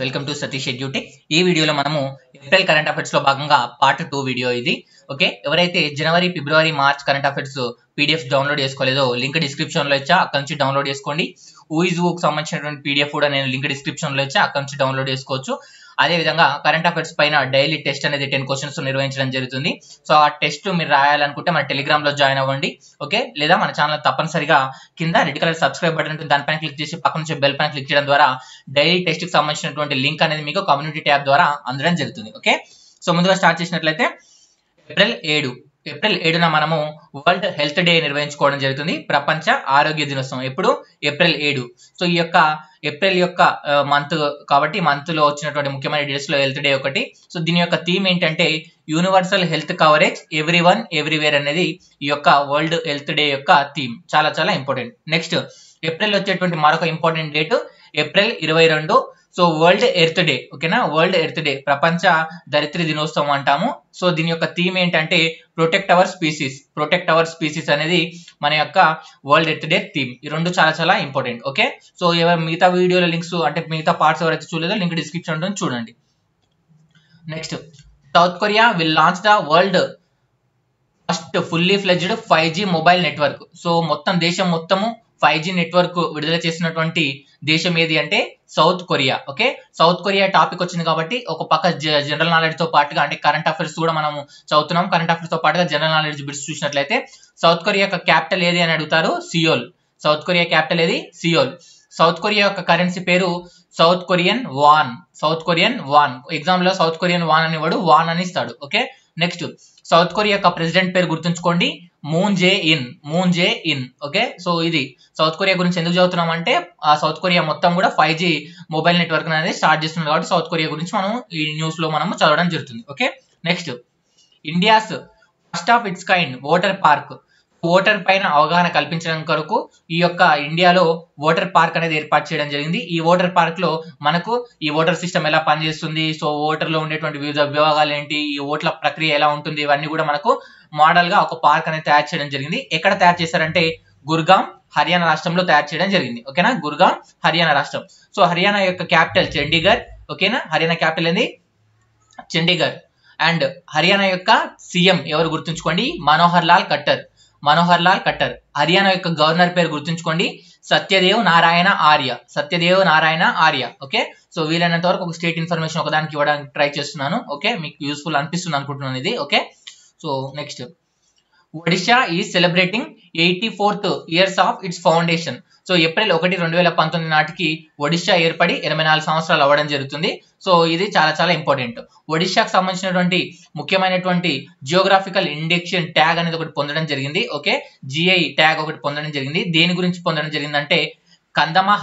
Welcome to Satish edutech. ఈ వీడియోలో మనము ఏప్రిల్ కరెంట్ అఫైర్స్ లో భాగంగా పార్ట్ 2 వీడియో ఇది. ఓకే, ఎవరైతే జనవరి, ఫిబ్రవరి, March current affairs PDF download చేసుకోలేదో లింక్ డిస్క్రిప్షన్ లో ఇచ్చా, అక్కడ నుంచి డౌన్లోడ్ చేసుకోండి. ఊకు సంబంధించినటువంటి పీడిఎఫ్ కూడా నేను లింక్ డిస్క్రిప్షన్ లో ఇచ్చా, అక్కడ నుంచి డౌన్లోడ్ చేసుకోవచ్చు. అదే విధంగా కరెంట్ అఫైర్స్ పైన డైలీ టెస్ట్ అనేది 10 క్వశ్చన్స్ నిర్వహించడం జరుగుతుంది. సో ఆ టెస్ట్ మీరు రాయాలనుకుంటే మన టెలిగ్రామ్ లో జాయిన్ అవ్వండి. ఓకే, లేదా మన ఛానల్ తప్పనిసరిగా కింద రెడ్ కలర్ సబ్స్క్రైబ్ బటన్ ఉంటుంది, దానిపైన క్లిక్ చేసి పక్కన నుంచి బెల్ పైన క్లిక్ చేయడం ద్వారా డైలీ టెస్ట్ కి సంబంధించినటువంటి లింక్ అనేది మీకు కమ్యూనిటీ ట్యాబ్ ద్వారా అందడం జరుగుతుంది. ఓకే, సో ముందుగా స్టార్ట్ చేసినట్లయితే ఏప్రిల్ 7న మనము వరల్డ్ హెల్త్ డే నిర్వహించుకోవడం జరుగుతుంది. ప్రపంచ ఆరోగ్య దినోత్సవం ఎప్పుడు? ఏప్రిల్ 7. సో ఈ యొక్క ఏప్రిల్ యొక్క మంత్ కాబట్టి మంత్ లో వచ్చినటువంటి ముఖ్యమైన డేట్స్ లో హెల్త్ డే ఒకటి. సో దీని యొక్క థీమ్ ఏంటంటే universal health coverage everyone everywhere అనేది ఈ యొక్క వరల్డ్ హెల్త్ డే యొక్క థీమ్. చాలా చాలా ఇంపార్టెంట్. నెక్స్ట్ ఏప్రిల్ వచ్చేటువంటి మరొక important date April 22. So world earth day. ఓకేనా, వరల్డ్ ఎర్త్ డే ప్రపంచ ధరిత్రి దినోత్సవం అంటాము. సో దీని యొక్క థీమ్ ఏంటంటే ప్రొటెక్ట్ అవర్ స్పీసీస్ అనేది మన యొక్క వరల్డ్ ఎర్త్ డే థీమ్. ఈ రెండు చాలా చాలా ఇంపార్టెంట్. ఓకే, సో మిగతా వీడియోల లింక్స్ అంటే మిగతా పార్ట్స్ ఎవరైతే చూడలేదో లింక్ డిస్క్రిప్షన్ ఉంటుంది, చూడండి. Next, south Korea will launch the world first fully fledged 5G mobile network. So దేశం మొత్తము 5G నెట్వర్క్ విడుదల చేసినటువంటి దేశం ఏది అంటే south Korea. Okay, south Korea topic వచ్చింది కాబట్టి ఒక పక్క జనరల్ నాలెడ్జ్ తో పాటుగా అంటే కరెంట్ అఫైర్స్ కూడా మనము చదువుతున్నాం. కరెంట్ అఫైర్స్ తో పాటుగా జనరల్ నాలెడ్జ్ బిట్స్ చూసినట్లయితే సౌత్ కొరియా యొక్క క్యాపిటల్ ఏది అని అడుగుతారు, సియోల్. సౌత్ కొరియా క్యాపిటల్ ఏది? సియోల్. సౌత్ కొరియా యొక్క కరెన్సీ పేరు సౌత్ కొరియన్ వాన్. ఎగ్జామ్ లో సౌత్ కొరియన్ వాన్ అని వాడు వాన్ అని ఇస్తాడు. ఓకే, నెక్స్ట్ సౌత్ కొరియా యొక్క ప్రెసిడెంట్ పేరు గుర్తుంచుకోండి, moon J in. Okay, so ఇది సౌత్ కొరియా గురించి ఎందుకు చదువుతున్నాం అంటే ఆ సౌత్ కొరియా మొత్తం కూడా 5G మొబైల్ నెట్వర్క్ అనేది స్టార్ట్ చేస్తున్నారు కాబట్టి సౌత్ కొరియా గురించి మనం ఈ న్యూస్ లో మనం చదవడం జరుగుతుంది. Okay, next India's first of it's kind voter పైన అవగాహన కల్పించడం కొరకు ఈ యొక్క ఇండియాలో ఓటర్ పార్క్ అనేది ఏర్పాటు చేయడం జరిగింది. ఈ ఓటర్ పార్క్ లో మనకు ఈ ఓటర్ సిస్టమ్ ఎలా పనిచేస్తుంది, సో ఓటర్ లో ఉండేటువంటి వివిధ విభాగాలు ఏంటి, ఈ ఓట్ల ప్రక్రియ ఎలా ఉంటుంది, ఇవన్నీ కూడా మనకు మోడల్ గా ఒక పార్క్ అనేది తయారు చేయడం జరిగింది. ఎక్కడ తయారు చేశారంటే గుర్గాం, హర్యానా రాష్ట్రంలో తయారు చేయడం జరిగింది. ఓకేనా, గుర్గాం, హర్యానా రాష్ట్రం. సో హర్యానా యొక్క క్యాపిటల్ చండీగఢ్. ఓకేనా, హర్యానా క్యాపిటల్ ఏంది? చండీగఢ్. అండ్ హర్యానా యొక్క సీఎం ఎవరు గుర్తుంచుకోండి, మనోహర్ లాల్ ఖట్టర్. హర్యానా యొక్క గవర్నర్ పేరు గుర్తుంచుకోండి, సత్యదేవ్ నారాయణ ఆర్య. ఓకే, సో వీలైనంత వరకు ఒక స్టేట్ ఇన్ఫర్మేషన్ ఒకదానికి ఇవ్వడానికి ట్రై చేస్తున్నాను. ఓకే, మీకు యూస్ఫుల్ అనిపిస్తుంది అనుకుంటున్నాను ఇది. Okay, so next Odisha is celebrating 84th years of it's foundation. So April 1, 2019 నాటికి ఒడిషా ఏర్పడి 84 సంవత్సరాలు అవ్వడం జరుగుతుంది. సో ఇది చాలా చాలా ఇంపార్టెంట్. ఒడిషాకు సంబంధించినటువంటి ముఖ్యమైనటువంటి జియోగ్రాఫికల్ ఇండెక్షన్ ట్యాగ్ అనేది ఒకటి పొందడం జరిగింది. ఓకే, జిఐ ట్యాగ్ ఒకటి పొందడం జరిగింది. దేని గురించి పొందడం జరిగిందంటే కందమా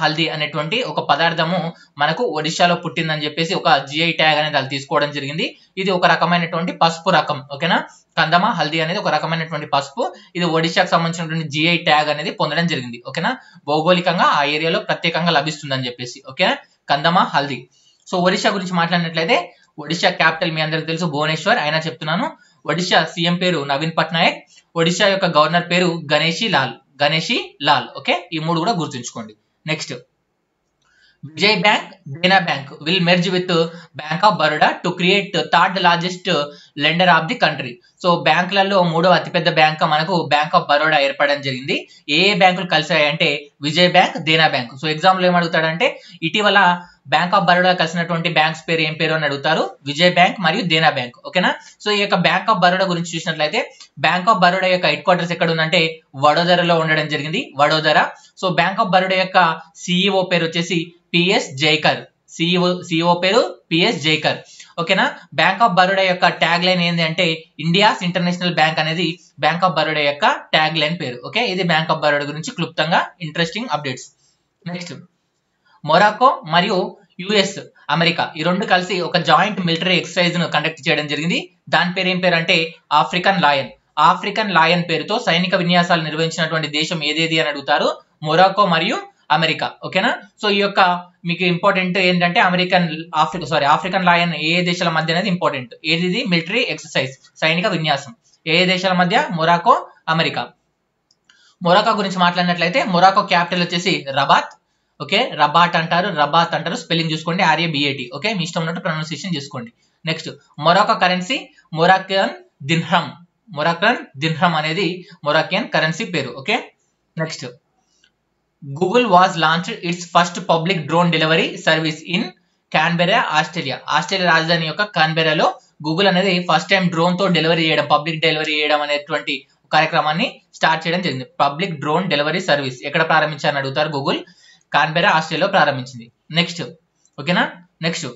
హల్దీ అనేటువంటి ఒక పదార్థము మనకు ఒడిషాలో పుట్టిందని చెప్పేసి ఒక జిఐ ట్యాగ్ అనేది అది తీసుకోవడం జరిగింది. ఇది ఒక రకమైనటువంటి పసుపు రకం. ఓకేనా, కందమా హల్దీ అనేది ఒక రకమైనటువంటి పసుపు. ఇది ఒడిషాకు సంబంధించినటువంటి జిఐ ట్యాగ్ అనేది పొందడం జరిగింది. ఓకేనా, భౌగోళికంగా ఆ ఏరియాలో ప్రత్యేకంగా లభిస్తుందని చెప్పేసి. ఓకేనా, కందమా హల్దీ. సో ఒడిషా గురించి మాట్లాడినట్లయితే ఒడిషా క్యాపిటల్ మీ అందరికి తెలుసు భువనేశ్వర్, అయినా చెప్తున్నాను. ఒడిషా సీఎం పేరు నవీన్ పట్నాయక్. ఒడిషా యొక్క గవర్నర్ పేరు గణేషి లాల్. ఓకే, ఈ మూడు కూడా గుర్తుంచుకోండి. Next, Vijay bank, Dena bank will merge with bank of Baroda to create third largest lender of the country. So బ్యాంకులలో 3వ అతిపెద్ద బ్యాంక్ మనకు బ్యాంక్ ఆఫ్ బరోడా ఏర్పడడం జరిగింది. ఏ బ్యాంకులు కలిసాయంటే Vijay bank, Dena bank. So exam లో ఏమడుగుతాడంటే ఇటీవల బ్యాంక్ ఆఫ్ బరోడా కలిసినటువంటి బ్యాంక్స్ పేరు ఏం పేరు అని అడుగుతారు, విజయ్ బ్యాంక్ మరియు దేనా బ్యాంక్. ఓకేనా, సో ఈ యొక్క బ్యాంక్ ఆఫ్ బరోడా గురించి చూసినట్లయితే బ్యాంక్ ఆఫ్ బరోడా యొక్క హెడ్ క్వార్టర్స్ ఎక్కడ ఉందంటే వడోదరలో ఉండడం జరిగింది, Vadodara. So bank of Baroda యొక్క సిఇఓ పేరు వచ్చేసి పిఎస్ జైకర్. సిఇఓ పేరు పిఎస్ జైకర్. ఓకేనా, బ్యాంక్ ఆఫ్ బరోడా యొక్క ట్యాగ్ లైన్ ఏంటి అంటే ఇండియాస్ ఇంటర్నేషనల్ బ్యాంక్ అనేది బ్యాంక్ ఆఫ్ బరోడా యొక్క ట్యాగ్ లైన్ పేరు. ఓకే, ఇది బ్యాంక్ ఆఫ్ బరోడా గురించి క్లుప్తంగా ఇంట్రెస్టింగ్ అప్డేట్స్. నెక్స్ట్, మొరాకో మరియు యుఎస్, అమెరికా ఈ రెండు కలిసి ఒక జాయింట్ మిలిటరీ ఎక్సర్సైజ్ ను కండక్ట్ చేయడం జరిగింది. దాని పేరు ఏం పేరు అంటే ఆఫ్రికన్ లాయన్ పేరుతో సైనిక విన్యాసాలు నిర్వహించినటువంటి దేశం ఏదేది అని అడుగుతారు, మొరాకో మరియు అమెరికా. ఓకేనా, సో ఈ యొక్క మీకు ఇంపార్టెంట్ ఏంటంటే ఆఫ్రికన్ లాయన్ ఏ దేశాల మధ్య అనేది ఇంపార్టెంట్. ఏది? మిలిటరీ ఎక్సర్సైజ్, సైనిక విన్యాసం. ఏ దేశాల మధ్య? Morocco, America. మొరాకో గురించి మాట్లాడినట్లయితే మొరాకో క్యాపిటల్ వచ్చేసి రబాత్. ఓకే, రబాట్ అంటారు, రబాత్ అంటారు, స్పెల్లింగ్ చూసుకోండి, RABAT. ఓకే, మీ ఇష్టం ఉన్నట్టు ప్రొనౌన్సియేషన్ చేసుకోండి. Next Morocco currency Moroccan dirham. Moroccan dirham అనేది మొరాకియన్ కరెన్సీ పేరు. Okay, next Google was launched its first public drone delivery service in Canberra, Australia. Australia రాజధాని యొక్క కాన్బెరాలో గూగుల్ అనేది ఫస్ట్ టైం డ్రోన్ తో డెలివరీ చేయడం, పబ్లిక్ డెలివరీ చేయడం అనేటువంటి కార్యక్రమాన్ని స్టార్ట్ చేయడం జరిగింది. పబ్లిక్ డ్రోన్ డెలివరీ సర్వీస్ ఎక్కడ ప్రారంభించారని అడుగుతారు. గూగుల్ కాన్బెరా, ఆస్ట్రేలియాలో ప్రారంభించింది. నెక్స్ట్ ఓకేనా, నెక్స్ట్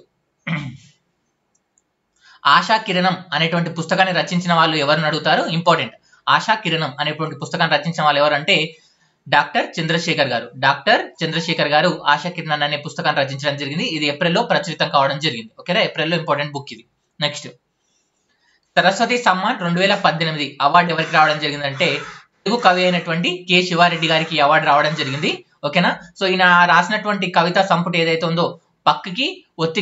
ఆశా కిరణం అనేటువంటి పుస్తకాన్ని రచించిన వాళ్ళు ఎవరిని అడుగుతారు. ఇంపార్టెంట్. ఆశా కిరణం అనేటువంటి పుస్తకాన్ని రచించిన వాళ్ళు ఎవరంటే డాక్టర్ చంద్రశేఖర్ గారు. డాక్టర్ చంద్రశేఖర్ గారు ఆశా కిరణం అనే పుస్తకాన్ని రచించడం జరిగింది. ఇది ఏప్రిల్లో ప్రచురితం కావడం జరిగింది. ఓకేనా, ఏప్రిల్లో ఇంపార్టెంట్ బుక్ ఇది. నెక్స్ట్ సరస్వతి సమ్మాన్ 2018 అవార్డు ఎవరికి రావడం జరిగిందంటే తెలుగు కవి అయినటువంటి కె శివారెడ్డి గారికి అవార్డు రావడం జరిగింది. ఓకేనా, సో ఈయన రాసినటువంటి కవితా సంపుటి ఏదైతే ఉందో పక్కకి ఒత్తి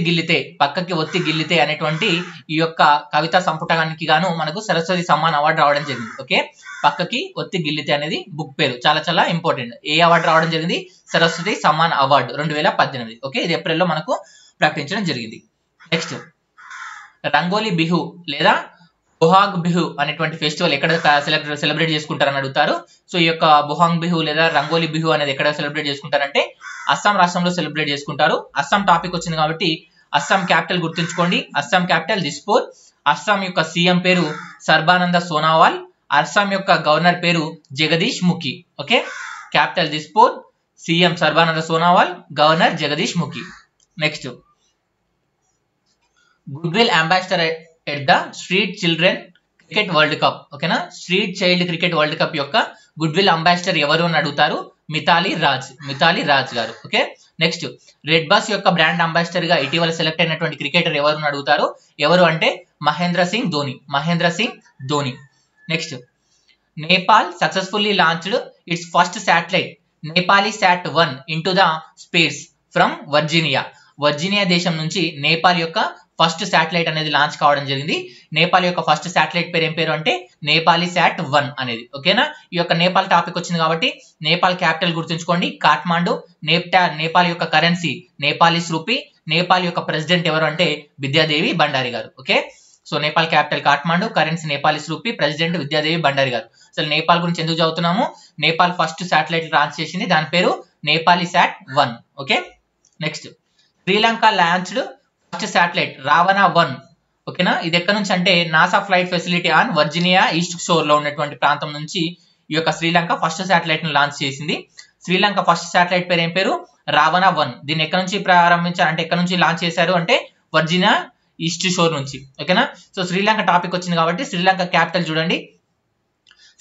గిల్లితే అనేటువంటి ఈ యొక్క కవితా సంపుటానికి గాను మనకు సరస్వతి సమ్మాన్ అవార్డు రావడం జరిగింది. ఓకే, పక్కకి ఒత్తి గిల్లితే అనేది బుక్ పేరు. చాలా చాలా ఇంపార్టెంట్. ఏ అవార్డు రావడం జరిగింది? సరస్వతి సమ్మాన్ అవార్డు 2018. ఓకే, ఇది ఏప్రిల్లో మనకు ప్రకటించడం జరిగింది. నెక్స్ట్ రంగోలీ బిహు లేదా బొహాగ్ బిహు అనేటువంటి ఫెస్టివల్ ఎక్కడ సెలబ్రేట్ చేసుకుంటారని అడుగుతారు. సో ఈ యొక్క బొహాంగ్ బిహు లేదా రంగోలీ బిహు అనేది ఎక్కడ సెలబ్రేట్ చేసుకుంటారంటే అస్సాం రాష్ట్రంలో సెలబ్రేట్ చేసుకుంటారు. అస్సాం టాపిక్ వచ్చింది కాబట్టి అస్సాం క్యాపిటల్ గుర్తుంచుకోండి. అస్సాం క్యాపిటల్ దిస్పూర్. అస్సాం యొక్క సీఎం పేరు సర్బానంద సోనోవాల్. అస్సాం యొక్క గవర్నర్ పేరు Jagdish Mukhi. Okay, capital Dispur, CM Sarbananda Sonowal, governor Jagdish Mukhi. Next goodwill ambassador at the street children cricket World Cup. ఓకేనా, street child cricket World Cup యొక్క గుడ్ విల్ అంబాసిడర్ ఎవరు అని అడుగుతారు. మిథాలీ రాజ్ గారు. ఓకే, నెక్స్ట్ రెడ్ బస్ యొక్క బ్రాండ్ అంబాసిడర్ గా ఇటీవల సెలెక్ట్ అయినటువంటి క్రికెటర్ ఎవరు అని అడుగుతారు. ఎవరు అంటే Mahendra Singh Dhoni. Next Nepal successfully launched its first satellite Nepali SAT-1 into the space from Virginia దేశం నుంచి నేపాల్ యొక్క ఫస్ట్ శాటిలైట్ అనేది లాంచ్ కావడం జరిగింది. నేపాల్ యొక్క ఫస్ట్ శాటిలైట్ పేరు ఏం పేరు అంటే నేపాలీ SAT-1 అనేది. ఓకేనా, ఈ యొక్క నేపాల్ టాపిక్ వచ్చింది కాబట్టి నేపాల్ క్యాపిటల్ గుర్తుంచుకోండి, కాఠ్మాండు. నేపాల్ యొక్క కరెన్సీ నేపాలీస్ రూపీ. నేపాల్ యొక్క ప్రెసిడెంట్ ఎవరు అంటే విద్యాదేవి భండారి గారు. Okay, so Nepal capital Kathmandu, currency Nepalese rupee, president Vidyadevi Bhandari గారు. అసలు నేపాల్ గురించి ఎందుకు చదువుతున్నాము? నేపాల్ ఫస్ట్ శాటిలైట్ లాంచ్ చేసింది, దాని పేరు Nepali SAT-1. Okay, next Sri Lanka launched first satellite Ravana one. ఓకేనా, ఇది ఎక్కడ నుంచి అంటే NASA flight facility on Virginia East Shore లో ఉన్నటువంటి ప్రాంతం నుంచి ఈ యొక్క శ్రీలంక ఫస్ట్ శాటిలైట్ ను లాంచ్ చేసింది. శ్రీలంక ఫస్ట్ శాటిలైట్ పేరు ఏం పేరు? రావణ-1. దీన్ని ఎక్కడ నుంచి ప్రారంభించారు అంటే ఎక్కడ నుంచి లాంచ్ చేశారు అంటే వర్జీనియా ఈస్ట్ షోర్ నుంచి. ఓకేనా, సో శ్రీలంక టాపిక్ వచ్చింది కాబట్టి శ్రీలంక క్యాపిటల్ చూడండి.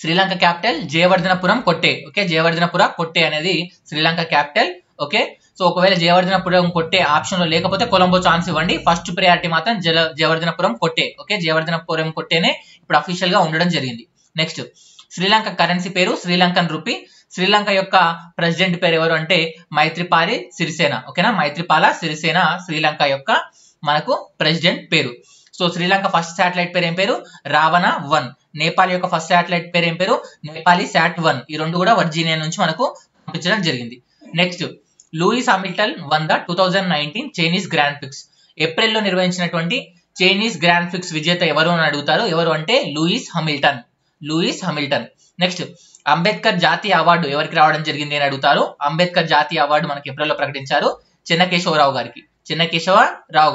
శ్రీలంక క్యాపిటల్ జయవర్ధనపురం కొట్టే. ఓకే, జయవర్ధనపుర కొట్టే అనేది శ్రీలంక క్యాపిటల్. ఓకే, సో ఒకవేళ జయవర్ధనపురం కొట్టే ఆప్షన్ లో లేకపోతే కొలంబో ఛాన్స్ ఇవ్వండి. ఫస్ట్ ప్రయారిటీ మాత్రం జయవర్ధనపురం కొట్టే. ఓకే, జయవర్ధనపురం కొట్టేనే ఇప్పుడు అఫీషియల్ గా ఉండడం జరిగింది. నెక్స్ట్ శ్రీలంక కరెన్సీ పేరు శ్రీలంకన్ రూపీ. శ్రీలంక యొక్క ప్రెసిడెంట్ పేరు ఎవరు అంటే మైత్రిపాల సిరిసేన. ఓకేనా, మైత్రిపాల సిరిసేన శ్రీలంక యొక్క మనకు ప్రెసిడెంట్ పేరు. సో శ్రీలంక ఫస్ట్ శాటిలైట్ పేరు ఏం పేరు? రావణ-1. నేపాల్ యొక్క ఫస్ట్ శాటిలైట్ పేరు ఏం పేరు? నేపాలీ SAT-1. ఈ రెండు కూడా వర్జీనియా నుంచి మనకు పంపించడం జరిగింది. Next Lewis Hamilton one the 2019 Chinese grand prix. ఏప్రిల్లో నిర్వహించినటువంటి చైనీస్ గ్రాండ్ ప్రిక్స్ విజేత ఎవరు అని అడుగుతారు. ఎవరు అంటే లూయిస్ హామిల్టన్. నెక్స్ట్ అంబేద్కర్ జాతీయ అవార్డు ఎవరికి రావడం జరిగింది అని అడుగుతారు. అంబేద్కర్ జాతీయ అవార్డు మనకి ఏప్రిల్లో ప్రకటించారు చెన్నకేశవరావు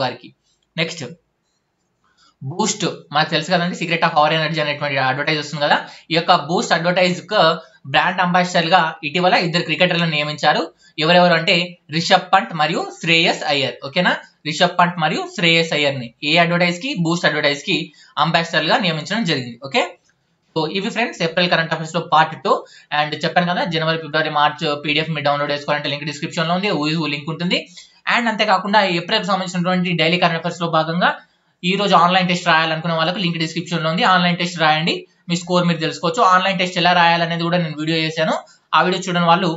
గారికి. నెక్స్ట్ బూస్ట్ మనకు తెలుసు కదండి, సీక్రెట్ ఆఫ్ అవర్ ఎనర్జీ అనేటువంటి అడ్వర్టైజ్ వస్తుంది కదా. ఈ యొక్క బూస్ట్ అడ్వర్టైజ్ కు బ్రాండ్ అంబాసిడర్ గా ఇటీవల 2 క్రికెటర్లను నియమించారు. ఎవరెవరు అంటే రిషబ్ పంట్ మరియు శ్రేయస్ అయ్యర్. ఓకేనా, రిషబ్ పంట్ మరియు శ్రేయస్ అయ్యర్ ని ఏ అడ్వర్టైజ్ కి? బూస్ట్ అడ్వర్టైజ్ కి అంబాసిడర్ గా నియమించడం జరిగింది. ఓకే, సో ఇవి ఫ్రెండ్స్ ఏప్రిల్ కరెంట్ అఫైర్స్ లో పార్ట్ 2. అండ్ చెప్పాను కదా జనవరి, ఫిబ్రవరి, మార్చ్ PDF మీరు డౌన్లోడ్ చేసుకోవాలంటే లింక్ డిస్క్రిప్షన్ లో ఉంది, లింక్ ఉంటుంది. అండ్ అంతేకాకుండా ఏప్రిల్ కి సంబంధించినటువంటి డైలీ కరెంట్ అఫైర్స్ లో భాగంగా ఈ రోజు ఆన్లైన్ టెస్ట్ రాయాలనుకునే వాళ్ళకి లింక్ డిస్క్రిప్షన్ లో ఉంది. ఆన్లైన్ టెస్ట్ రాయండి, మీ స్కోర్ మీరు తెలుసుకోవచ్చు. ఆన్లైన్ టెస్ట్ ఎలా రాయాలనేది కూడా నేను వీడియో చేశాను, ఆ వీడియో చూడని వాళ్ళు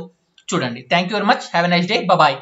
చూడండి. Thank you very much. Have a nice day. Bye.